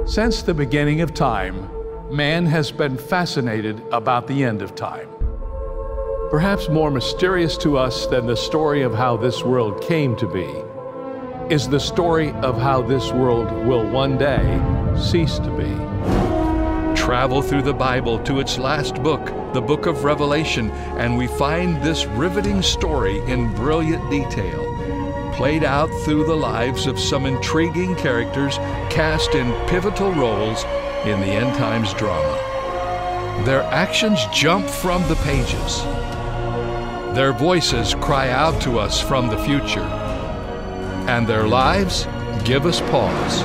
Since the beginning of time, man has been fascinated about the end of time. Perhaps more mysterious to us than the story of how this world came to be is the story of how this world will one day cease to be. Travel through the Bible to its last book, the book of Revelation, and we find this riveting story in brilliant detail, played out through the lives of some intriguing characters cast in pivotal roles in the end times drama. Their actions jump from the pages. Their voices cry out to us from the future. And their lives give us pause,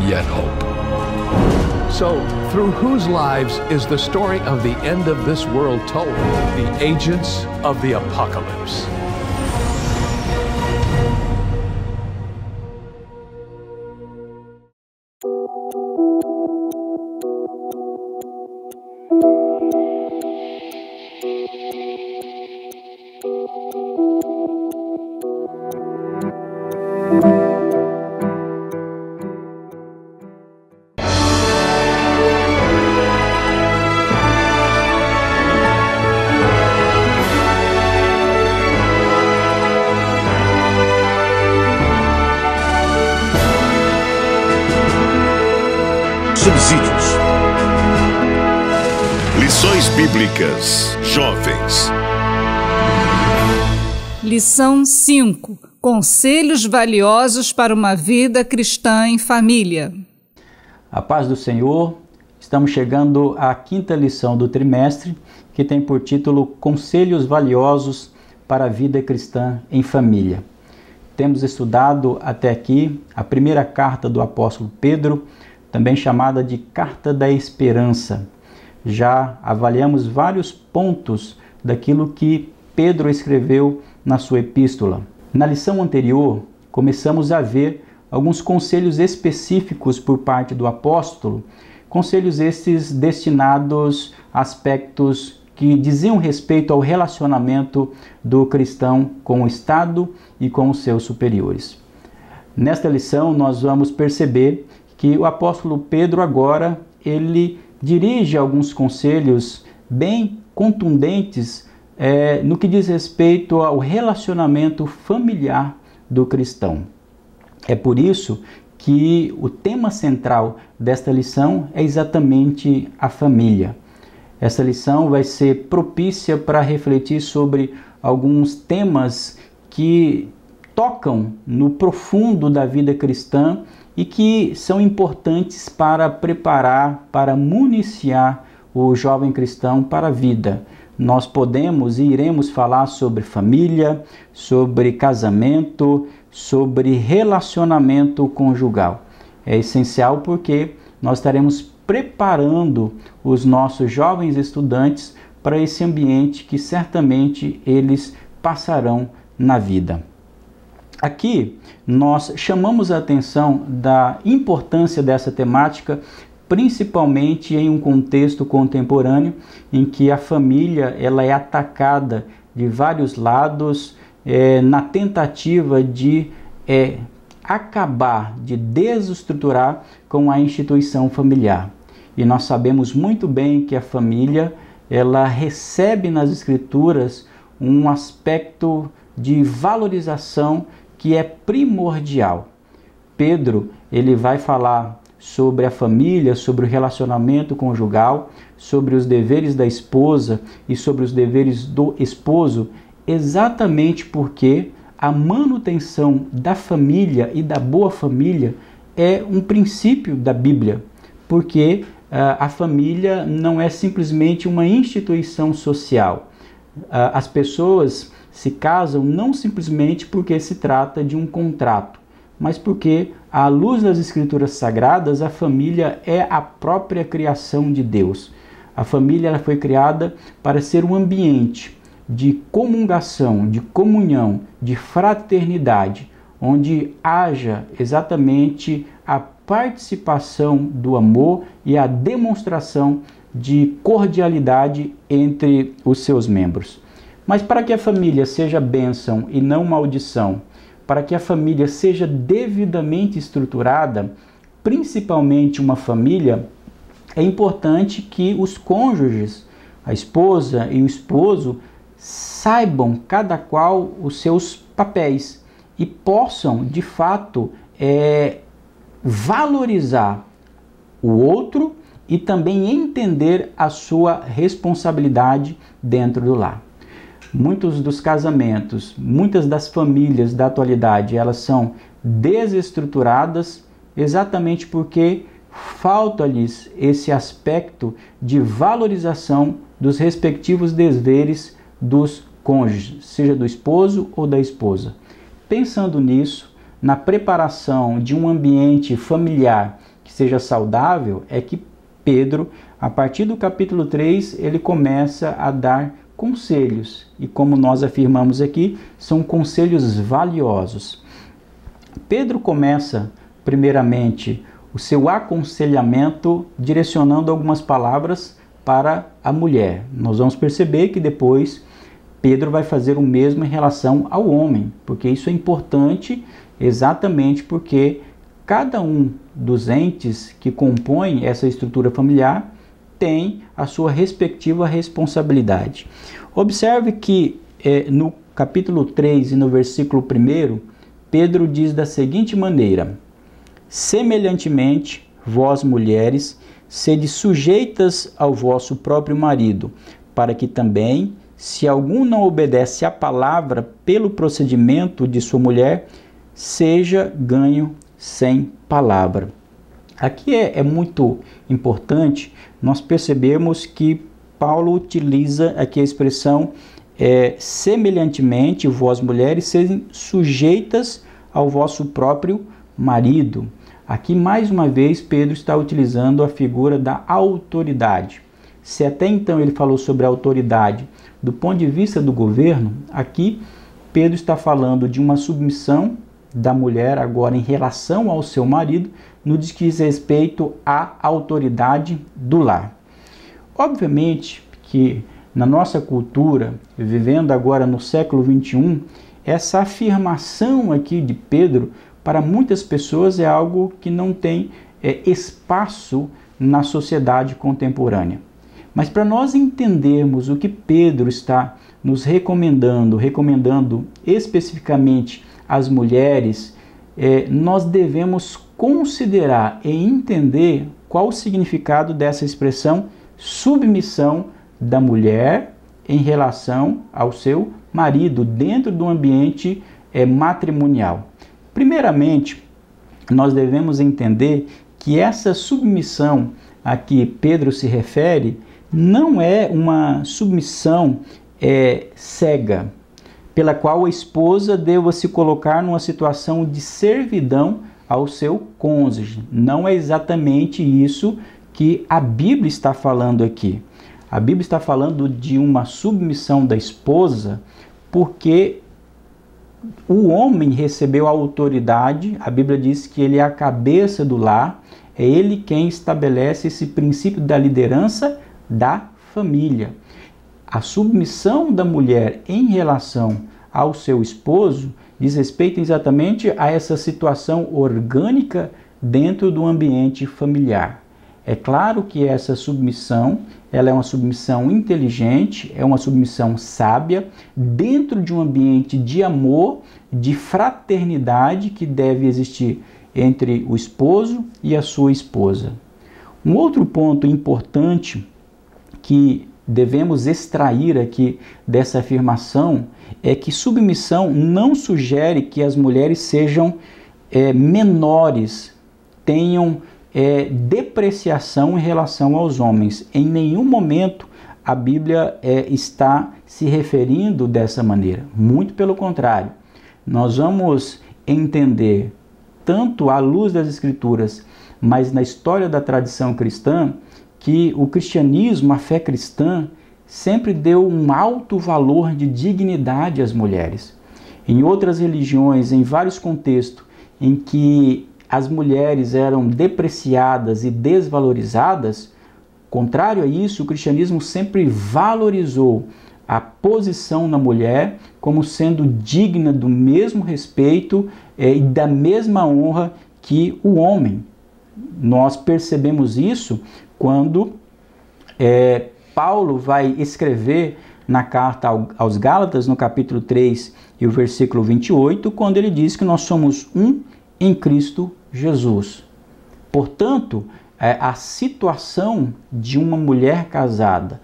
yet hope. So, through whose lives is the story of the end of this world told? The agents of the apocalypse. Subsídios. Lições Bíblicas Jovens. Lição 5. Conselhos valiosos para uma vida cristã em família. A paz do Senhor. Estamos chegando à quinta lição do trimestre, que tem por título Conselhos valiosos para a vida cristã em família. Temos estudado até aqui a primeira carta do apóstolo Pedro, também chamada de Carta da Esperança. Já avaliamos vários pontos daquilo que Pedro escreveu na sua epístola. Na lição anterior, começamos a ver alguns conselhos específicos por parte do apóstolo, conselhos estes destinados a aspectos que diziam respeito ao relacionamento do cristão com o Estado e com os seus superiores. Nesta lição, nós vamos perceber que o apóstolo Pedro agora, ele dirige alguns conselhos bem contundentes no que diz respeito ao relacionamento familiar do cristão. É por isso que o tema central desta lição é exatamente a família. Essa lição vai ser propícia para refletir sobre alguns temas que tocam no profundo da vida cristã e que são importantes para preparar, para municiar o jovem cristão para a vida. Nós podemos e iremos falar sobre família, sobre casamento, sobre relacionamento conjugal. É essencial porque nós estaremos preparando os nossos jovens estudantes para esse ambiente que certamente eles passarão na vida. Aqui nós chamamos a atenção da importância dessa temática, principalmente em um contexto contemporâneo em que a família ela é atacada de vários lados na tentativa de acabar, de desestruturar com a instituição familiar. E nós sabemos muito bem que a família ela recebe nas Escrituras um aspecto de valorização que é primordial. Pedro, ele vai falar sobre a família, sobre o relacionamento conjugal, sobre os deveres da esposa e sobre os deveres do esposo, exatamente porque a manutenção da família e da boa família é um princípio da Bíblia, porque a família não é simplesmente uma instituição social. As pessoas se casam não simplesmente porque se trata de um contrato, mas porque, à luz das Escrituras Sagradas, a família é a própria criação de Deus. A família ela foi criada para ser um ambiente de comungação, de comunhão, de fraternidade, onde haja exatamente a participação do amor e a demonstração de cordialidade entre os seus membros. Mas para que a família seja bênção e não maldição, para que a família seja devidamente estruturada, principalmente uma família, é importante que os cônjuges, a esposa e o esposo, saibam cada qual os seus papéis e possam, de fato, valorizar o outro e também entender a sua responsabilidade dentro do lar. Muitos dos casamentos, muitas das famílias da atualidade, elas são desestruturadas exatamente porque falta-lhes esse aspecto de valorização dos respectivos deveres dos cônjuges, seja do esposo ou da esposa. Pensando nisso, na preparação de um ambiente familiar que seja saudável, é que Pedro, a partir do capítulo 3, ele começa a dar conselhos. E como nós afirmamos aqui, são conselhos valiosos. Pedro começa, primeiramente, o seu aconselhamento direcionando algumas palavras para a mulher. Nós vamos perceber que depois Pedro vai fazer o mesmo em relação ao homem, porque isso é importante exatamente porque cada um dos entes que compõem essa estrutura familiar tem a sua respectiva responsabilidade. Observe que no capítulo 3 e no versículo 1, Pedro diz da seguinte maneira: semelhantemente, vós mulheres, sede sujeitas ao vosso próprio marido, para que também, se algum não obedece à palavra pelo procedimento de sua mulher, seja ganho sem palavra. Aqui é muito importante nós percebemos que Paulo utiliza aqui a expressão semelhantemente, vós mulheres, sejam sujeitas ao vosso próprio marido. Aqui, mais uma vez, Pedro está utilizando a figura da autoridade. Se até então ele falou sobre a autoridade do ponto de vista do governo, aqui Pedro está falando de uma submissão da mulher agora em relação ao seu marido, no que diz respeito à autoridade do lar. Obviamente que na nossa cultura, vivendo agora no século 21, essa afirmação aqui de Pedro, para muitas pessoas é algo que não tem espaço na sociedade contemporânea. Mas para nós entendermos o que Pedro está nos recomendando especificamente às mulheres, nós devemos considerar e entender qual o significado dessa expressão submissão da mulher em relação ao seu marido dentro do ambiente matrimonial. Primeiramente, nós devemos entender que essa submissão a que Pedro se refere não é uma submissão cega, pela qual a esposa deva se colocar numa situação de servidão ao seu cônjuge. Não é exatamente isso que a Bíblia está falando aqui. A Bíblia está falando de uma submissão da esposa porque o homem recebeu a autoridade. A Bíblia diz que ele é a cabeça do lar, é ele quem estabelece esse princípio da liderança da família. A submissão da mulher em relação ao seu esposo diz respeito exatamente a essa situação orgânica dentro do ambiente familiar. É claro que essa submissão, ela é uma submissão inteligente, é uma submissão sábia, dentro de um ambiente de amor, de fraternidade que deve existir entre o esposo e a sua esposa. Um outro ponto importante que devemos extrair aqui dessa afirmação é que submissão não sugere que as mulheres sejam menores, tenham depreciação em relação aos homens. Em nenhum momento a Bíblia está se referindo dessa maneira. Muito pelo contrário. Nós vamos entender, tanto à luz das Escrituras, mas na história da tradição cristã, que o cristianismo, a fé cristã, sempre deu um alto valor de dignidade às mulheres. Em outras religiões, em vários contextos em que as mulheres eram depreciadas e desvalorizadas, contrário a isso, o cristianismo sempre valorizou a posição na mulher como sendo digna do mesmo respeito e da mesma honra que o homem. nós percebemos isso quando Paulo vai escrever na carta aos Gálatas, no capítulo 3 e o versículo 28, quando ele diz que nós somos um em Cristo Jesus. Portanto, a situação de uma mulher casada,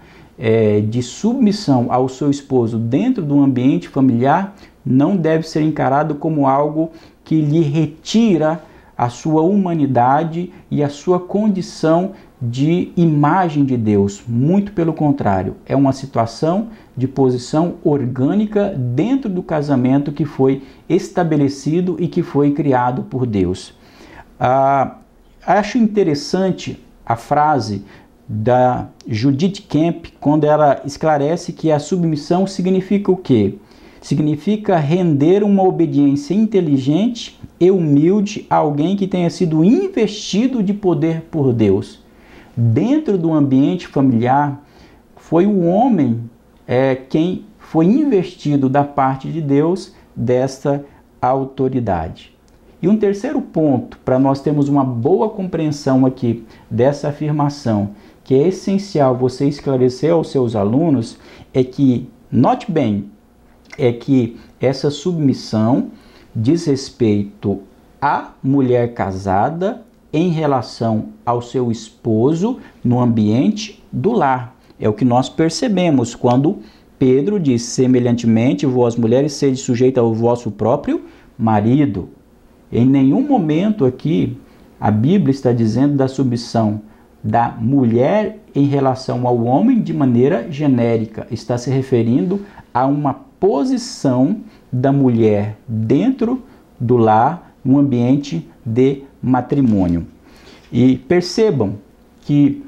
de submissão ao seu esposo dentro do ambiente familiar, não deve ser encarado como algo que lhe retira a sua humanidade e a sua condição de imagem de Deus. Muito pelo contrário, é uma situação de posição orgânica dentro do casamento que foi estabelecido e que foi criado por Deus. Acho interessante a frase da Judith Kemp, quando ela esclarece que a submissão significa o quê? Significa render uma obediência inteligente e humilde a alguém que tenha sido investido de poder por Deus. Dentro do ambiente familiar, foi o homem quem foi investido da parte de Deus desta autoridade. E um terceiro ponto, para nós termos uma boa compreensão aqui dessa afirmação, que é essencial você esclarecer aos seus alunos, é que, note bem, é que essa submissão diz respeito à mulher casada em relação ao seu esposo no ambiente do lar. É o que nós percebemos quando Pedro diz: semelhantemente, vós mulheres sede sujeitas ao vosso próprio marido. Em nenhum momento aqui a Bíblia está dizendo da submissão da mulher em relação ao homem de maneira genérica. Está se referindo a uma posição da mulher dentro do lar, no ambiente de matrimônio. E percebam que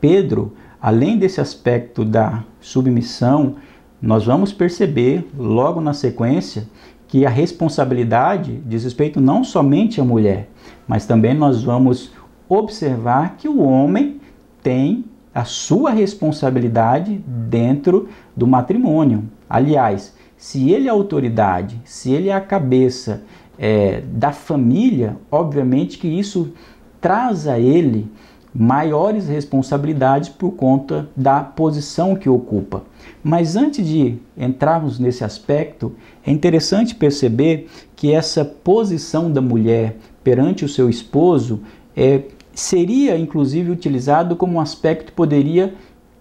Pedro, além desse aspecto da submissão, nós vamos perceber logo na sequência que a responsabilidade diz respeito não somente à mulher, mas também nós vamos observar que o homem tem a sua responsabilidade dentro do matrimônio. Aliás, se ele é a autoridade, se ele é a cabeça da família, obviamente que isso traz a ele maiores responsabilidades por conta da posição que ocupa. Mas antes de entrarmos nesse aspecto, é interessante perceber que essa posição da mulher perante o seu esposo seria inclusive utilizado como um aspecto que poderia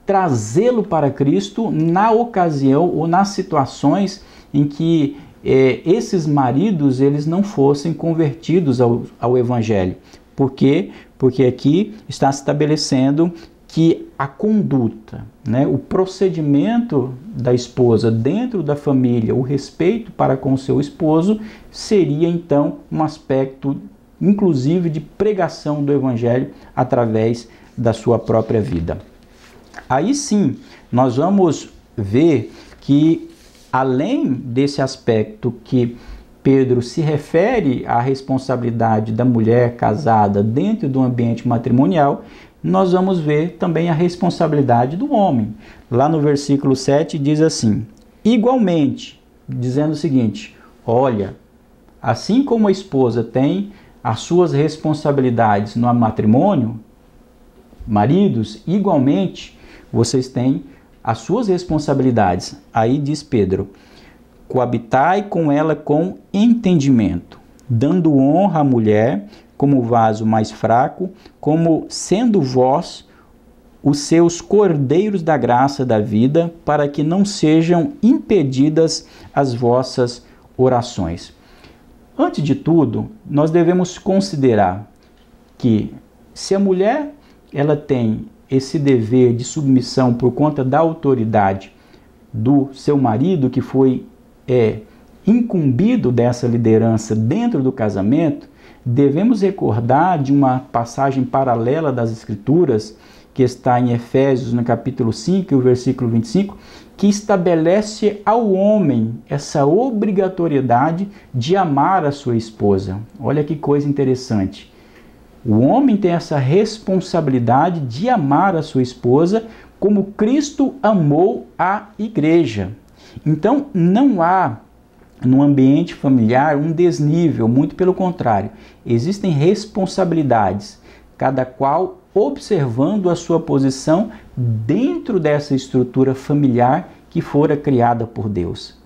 trazê-lo para Cristo na ocasião ou nas situações em que esses maridos eles não fossem convertidos ao Evangelho. Por quê? Porque aqui está se estabelecendo que a conduta, o procedimento da esposa dentro da família, o respeito para com o seu esposo, seria então um aspecto inclusive de pregação do Evangelho através da sua própria vida. Aí sim, nós vamos ver que além desse aspecto que Pedro se refere à responsabilidade da mulher casada dentro do ambiente matrimonial, nós vamos ver também a responsabilidade do homem. Lá no versículo 7 diz assim: igualmente, dizendo o seguinte: olha, assim como a esposa tem as suas responsabilidades no matrimônio, maridos, igualmente, vocês têm as suas responsabilidades. Aí diz Pedro: coabitai com ela com entendimento, dando honra à mulher como vaso mais fraco, como sendo vós os seus cordeiros da graça da vida, para que não sejam impedidas as vossas orações. Antes de tudo, nós devemos considerar que se a mulher ela tem esse dever de submissão por conta da autoridade do seu marido, que foi incumbido dessa liderança dentro do casamento, devemos recordar de uma passagem paralela das Escrituras, que está em Efésios, no capítulo 5, o versículo 25, que estabelece ao homem essa obrigatoriedade de amar a sua esposa. Olha que coisa interessante. O homem tem essa responsabilidade de amar a sua esposa como Cristo amou a igreja. Então, não há no ambiente familiar um desnível, muito pelo contrário. Existem responsabilidades, cada qual observando a sua posição dentro dessa estrutura familiar que fora criada por Deus.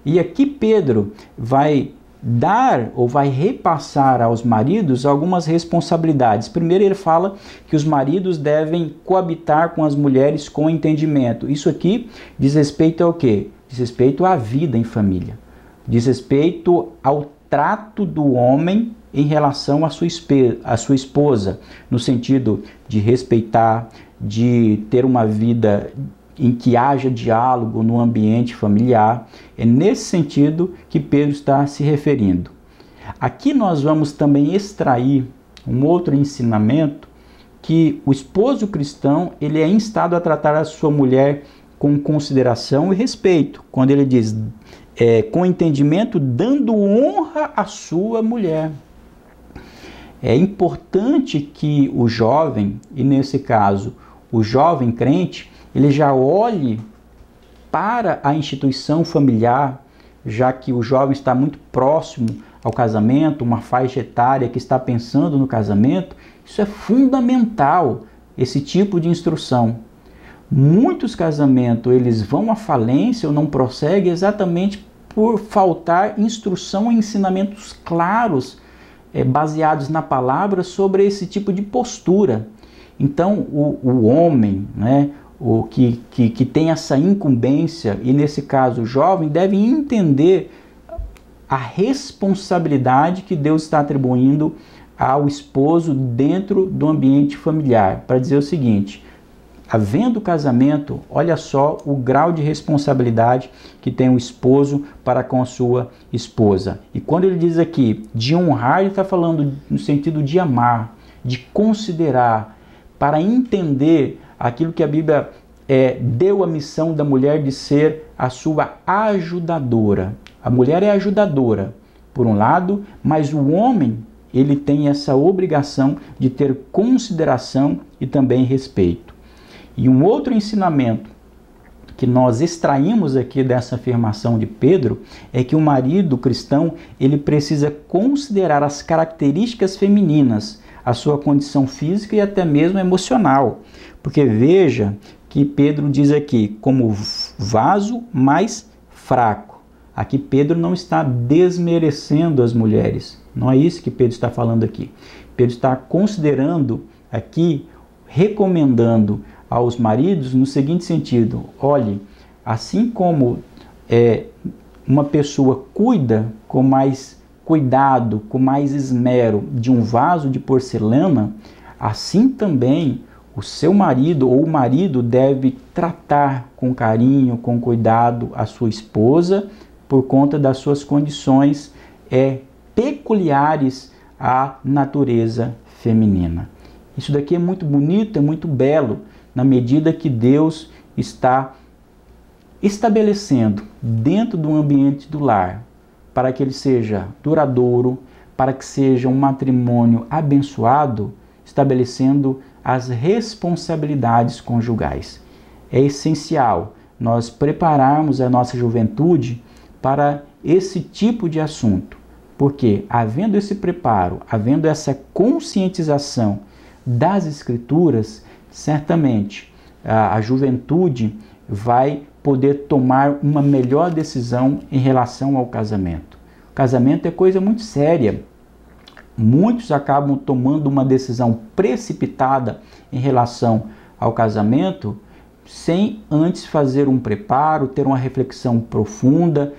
E aqui Pedro vai dar ou vai repassar aos maridos algumas responsabilidades. Primeiro ele fala que os maridos devem coabitar com as mulheres com entendimento. Isso aqui diz respeito ao quê? Diz respeito à vida em família. Diz respeito ao trato do homem em relação à sua esposa, no sentido de respeitar, de ter uma vida em que haja diálogo no ambiente familiar. É nesse sentido que Pedro está se referindo. Aqui nós vamos também extrair um outro ensinamento, que o esposo cristão ele é instado a tratar a sua mulher com consideração e respeito, quando ele diz com entendimento, dando honra à sua mulher. É importante que o jovem, e nesse caso o jovem crente, ele já olhe para a instituição familiar, já que o jovem está muito próximo ao casamento, uma faixa etária que está pensando no casamento. Isso é fundamental, esse tipo de instrução. Muitos casamentos eles vão à falência ou não prosseguem exatamente por faltar instrução e ensinamentos claros, baseados na palavra, sobre esse tipo de postura. Então o homem, o que tem essa incumbência, e nesse caso o jovem, deve entender a responsabilidade que Deus está atribuindo ao esposo dentro do ambiente familiar, para dizer o seguinte: havendo casamento, olha só o grau de responsabilidade que tem o esposo para com a sua esposa. E quando ele diz aqui de honrar, ele está falando no sentido de amar, de considerar, para entender aquilo que a Bíblia deu a missão da mulher de ser a sua ajudadora. A mulher é ajudadora, por um lado, mas o homem, ele tem essa obrigação de ter consideração e também respeito. E um outro ensinamento que nós extraímos aqui dessa afirmação de Pedro é que o marido cristão ele precisa considerar as características femininas, a sua condição física e até mesmo emocional. Porque veja que Pedro diz aqui, como vaso mais fraco. Aqui Pedro não está desmerecendo as mulheres. Não é isso que Pedro está falando aqui. Pedro está considerando aqui, recomendando aos maridos no seguinte sentido: olhe, assim como uma pessoa cuida com mais cuidado, com mais esmero de um vaso de porcelana, assim também o seu marido ou o marido deve tratar com carinho, com cuidado a sua esposa por conta das suas condições peculiares à natureza feminina. Isso daqui é muito bonito, é muito belo, na medida que Deus está estabelecendo dentro do ambiente do lar, para que ele seja duradouro, para que seja um matrimônio abençoado, estabelecendo as responsabilidades conjugais. É essencial nós prepararmos a nossa juventude para esse tipo de assunto, porque havendo esse preparo, havendo essa conscientização das Escrituras, certamente a juventude vai poder tomar uma melhor decisão em relação ao casamento. O casamento é coisa muito séria. Muitos acabam tomando uma decisão precipitada em relação ao casamento, sem antes fazer um preparo, ter uma reflexão profunda,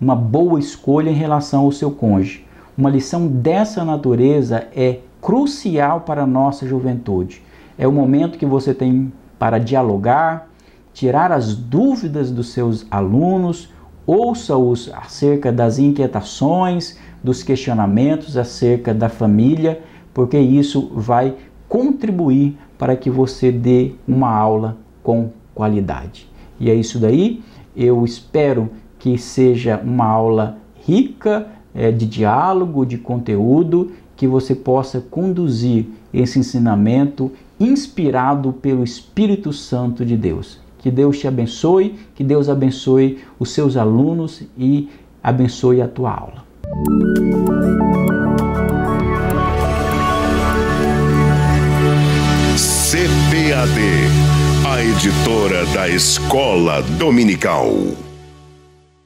uma boa escolha em relação ao seu cônjuge. Uma lição dessa natureza é crucial para a nossa juventude. É o momento que você tem para dialogar, tirar as dúvidas dos seus alunos, ouça-os acerca das inquietações, dos questionamentos acerca da família, porque isso vai contribuir para que você dê uma aula com qualidade. E é isso daí, eu espero que seja uma aula rica de diálogo, de conteúdo, que você possa conduzir esse ensinamento inspirado pelo Espírito Santo de Deus. Que Deus te abençoe, que Deus abençoe os seus alunos e abençoe a tua aula. CPAD, a editora da Escola Dominical.